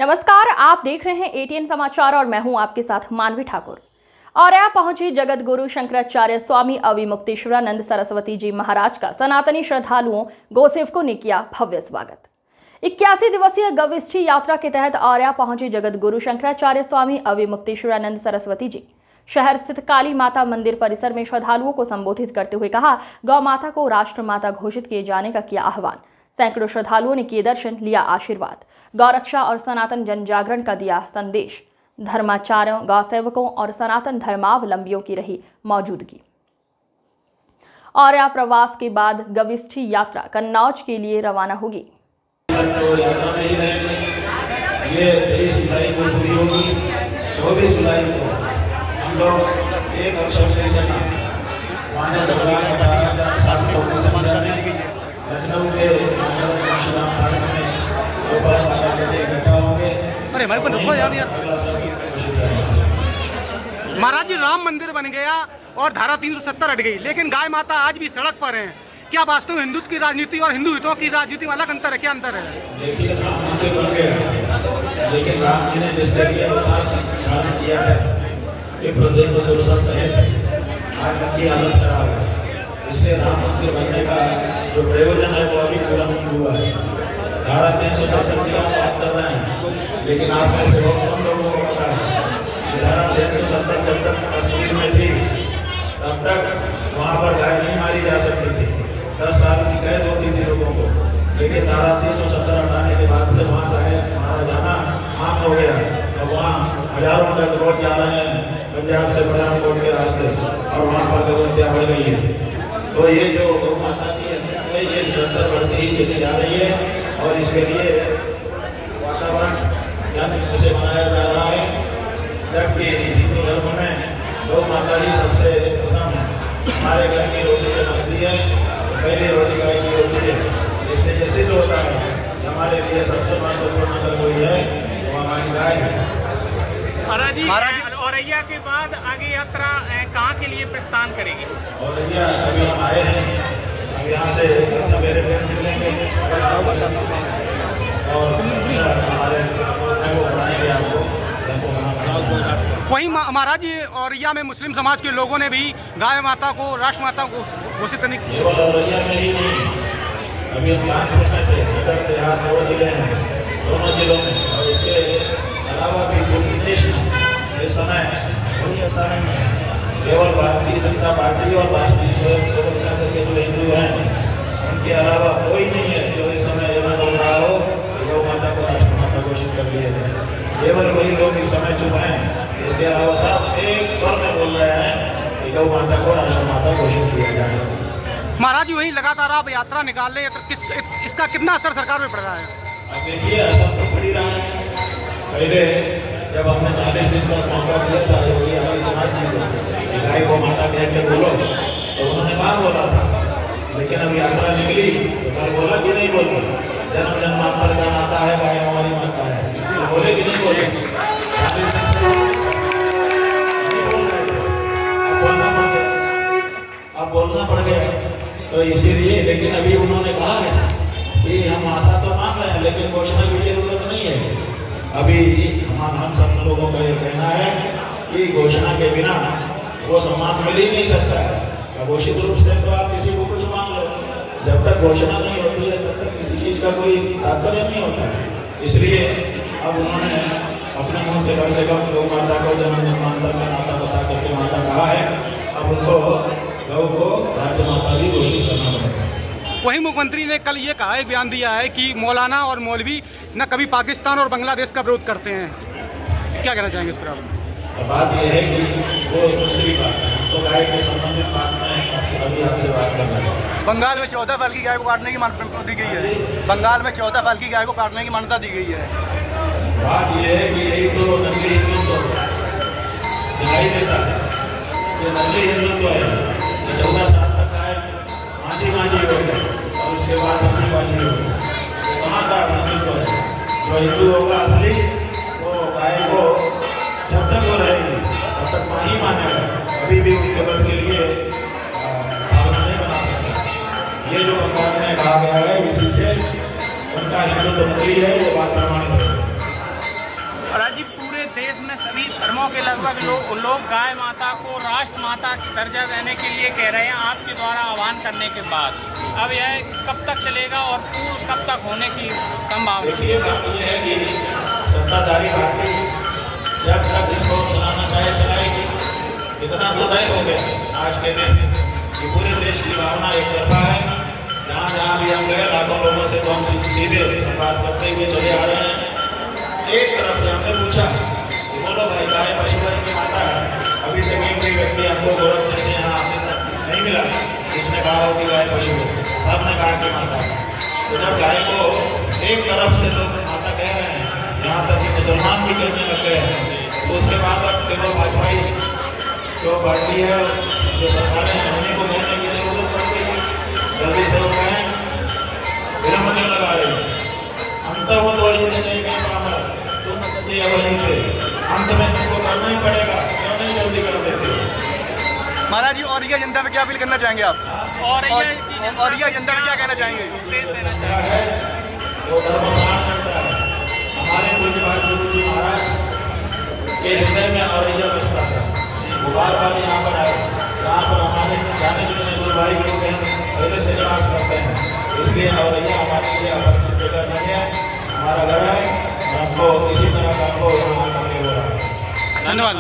नमस्कार, आप देख रहे हैं एटीएन समाचार और मैं हूं आपके साथ मानवी ठाकुर। और आप पहुंचे जगत गुरु शंकराचार्य स्वामी अविमुक्तेश्वरानंद सरस्वती जी महाराज का सनातनी श्रद्धालुओं गोसेवकों ने किया भव्य स्वागत। 81 दिवसीय गविष्ठी यात्रा के तहत आर्या पहुंचे जगत गुरु शंकराचार्य स्वामी अविमुक्तेश्वरानंद सरस्वती जी। शहर स्थित काली माता मंदिर परिसर में श्रद्धालुओं को संबोधित करते हुए कहा, गौ माता को राष्ट्र माता घोषित किए जाने का किया आह्वान। सैकड़ों श्रद्धालुओं ने किए दर्शन, लिया आशीर्वाद। गौरक्षा और सनातन जन जागरण का दिया संदेश। धर्माचार्यों, गौ सेवकों और सनातन धर्मावलंबियों की रही मौजूदगी। आर्या प्रवास के बाद गविष्ठी यात्रा कन्नौज के लिए रवाना होगी। ये 23 जुलाई को पूरी होगी। 24 जुलाई को हम लोग एक अवसर स्टेशन मान्य भगवान लखनऊ के इकट्ठा होंगे। अरे भाई को रुको यार। महाराज जी, राम मंदिर बन गया और धारा 370 हट गई, लेकिन गाय माता आज भी सड़क पर हैं। क्या वास्तव हिंदुत्व की राजनीति और हिंदू हितों की राजनीति में अलग अंतर है? क्या अंतर है? देखिए, राम मंदिर बन गया, लेकिन राम जी ने जिसके लिए अवतार धारण किया है, ये प्रदेश को सुरक्षित है। आज उनकी हालत खराब है, इसलिए राम मंदिर बनने का जो प्रयोजन है वो अभी पूरा नहीं हुआ है। धारा 370 की आप बात कर रहे हैं, लेकिन आप में से बहुत कम लोगों को पता है कि धारा 370 जब तक कश्मीर में थी तब तक वहाँ पर गाय नहीं मारी जा सकती थी। 10 साल की कैद होती थी लोगों को, लेकिन धारा 370 हटाने के बाद से वहाँ गाय मारा जाना आम हो गया। और वहाँ हजारों लोग रोड जा रहे हैं पंजाब से पठानकोट के रास्ते, और वहाँ पर गलतियाँ बढ़ गई है। तो ये जो गौ माता की है ये निरंतर बढ़ती ही चली जा रही है, और इसके लिए वातावरण यानी कैसे बनाया जा रहा है, जबकि हिंदू धर्म में गौ माता ही सबसे प्रथम है। हमारे घर की रोटी जो बनती है पहली रोटी गाय की होती है। इससे ये सिद्ध होता है कि हमारे लिए सबसे महत्वपूर्ण अगर कोई है वो हमारी गाय है। महाराज जी, औरैया के बाद आगे यात्रा कहाँ के लिए प्रस्थान करेगी? औरैया अभी हम आए हैं, अब यहाँ से सवेरे ट्रेन मिलेंगे और हमारे वो बनाएंगे आपको। वहीं महाराज जी, औरैया में मुस्लिम समाज के लोगों ने भी गाय माता को राष्ट्र माता को घोषित नहीं किया। केवल औरैया में ही नहीं, अभी हम कानपुर में थे, इधर बिहार 2 जिले हैं, दोनों जिलों में, और इसके अलावा भी पूरे देश में इस समय कोई ऐसा नहीं है। केवल भारतीय जनता पार्टी और राष्ट्रीय स्वयं सेवक संघ के जो हिंदू हैं उनके अलावा कोई नहीं है जो इस समय जमा बोल रहा हो कि गौ माता को राष्ट्र माता घोषित कर दिया जाए। केवल वही लोग इस समय चुप हैं, इसके अलावा सब एक स्वर में बोल रहे हैं कि गौ माता को राष्ट्र माता घोषित किया जाए। महाराज जी, वही लगातार आप यात्रा निकाल रहे हैं, तो इसका कितना असर सरकार में पड़ रहा है? अब देखिए, असर तो पड़ ही रहा है। पहले जब हमने 40 दिन का मौका दिया था योगी आदित्यनाथ जी को गाय को माता कह के बोलो, तो उन्होंने बार बोला था, लेकिन अब यात्रा निकली तो कल बोला कि नहीं बोले जन्म जन्मांतर का नाता है, गाय हमारी माता है, तो बोले कि नहीं बोले? अब बोलना पड़ गया। तो इसीलिए, लेकिन अभी उन्होंने कहा है कि हम माता तो मान रहे हैं, लेकिन घोषणा की जरूरत नहीं है। अभी हम सब लोगों का ये कहना है कि घोषणा के बिना वो सम्मान मिल ही नहीं सकता है। घोषित रूप से तो आप किसी को कुछ मान लो, जब तक घोषणा नहीं होती है तब तक किसी चीज़ का कोई तात्पर्य नहीं होता है। इसलिए अब उन्होंने अपने मुँह से कम गौ माता को जन्म जन्मांतर का नाता बता करके माता कहा है। अब उनको गौ को राज्य माता भी घोषित करना पड़ेगा। वहीं मुख्यमंत्री ने कल ये कहा, एक बयान दिया है कि मौलाना और मौलवी न कभी पाकिस्तान और बांग्लादेश का विरोध करते हैं। क्या कहना चाहेंगे इस पर आप? बात यह है कि वो दूसरी बात है, तो गाय के संबंधित बात में अभी आपसे बात कर रहे हैं। बंगाल में 14 साल की गाय को काटने की मान्यता दी गई है। बंगाल में 14 साल की गाय को काटने की मान्यता दी गई है। बात यह है कि यही तो नकली हिंदुत्व दिखाई देता है। ये नकली हिंदुत्व है कि 14 साल तक गाय मांझी हो गई और उसके बाद सब्जी बाजी हो गई। वहाँ का हिंदुत्व है। जो हिंदू होगा असली, वो गाय को जब तक वो रहेगी तब तक माँ ही मानेगा, कभी भी उनके बल के लिए भावना नहीं बना सकता। ये जो बंगाल में कहा गया है, इसी से उनका हिंदुत्व नकली है, ये बात प्रमाणित है। लगभग लोग गाय माता को राष्ट्र माता की दर्जा देने के लिए कह रहे हैं आपके द्वारा आह्वान करने के बाद। अब यह कब तक चलेगा और पूर्ण कब तक होने की संभावना? देखिए, बात यह है कि सत्ताधारी पार्टी जब तक इसको चलाना चाहे चलाएगी। इतना तो तय हो गया आज के दिन कि पूरे देश की भावना एक तरफा है। जहाँ जहाँ भी हम गए लाखों लोगों से तो हम सीधे संवाद करते हुए चले आ रहे हैं। एक तरफ से हमने पूछा कि बोलो भाई, गाय पशु की माता है। अभी तक एक भी व्यक्ति हमको गोरखपुर से यहाँ आने तक नहीं मिला जिसने कहा हो कि गाय पशु है। सबने कहा कि माता है। तो जब गाय को एक तरफ से लोग माता कह रहे हैं, यहाँ तक कि मुसलमान भी कहने लग गए हैं, तो उसके बाद अब केवल भाजपाई जो पार्टी है, जो सरकारें हैं, उन्हीं को कहने की जरूरत पड़ गई। जल्दी से वो कहें, विलम्ब क्यों लगा रहे हैं? अंत हो तो ही नहीं कह पावर तो नतीजे वहीं थे। अंत में तुमको करना ही पड़ेगा, क्यों नहीं जल्दी कर देते? महाराज जी, और ये जनता पे क्या अपील करना चाहेंगे आप? और ये जनता पे क्या कहना चाहेंगे? है वो धर्म प्राण करता है। हमारे पूज्य बात गुरु जी महाराज के हृदय में औरैया बसता है। वो बार बार यहाँ पर आए, यहाँ पर हमारे जाने जितने गुरु भाई गुरु बहन पहले से निवास करते हैं। इसलिए औरैया हमारे लिए अपरिचित जगह नहीं है, हमारा घर है। हमको किसी तरह का हमको यहाँ आकर के हो रहा है। धन्यवाद।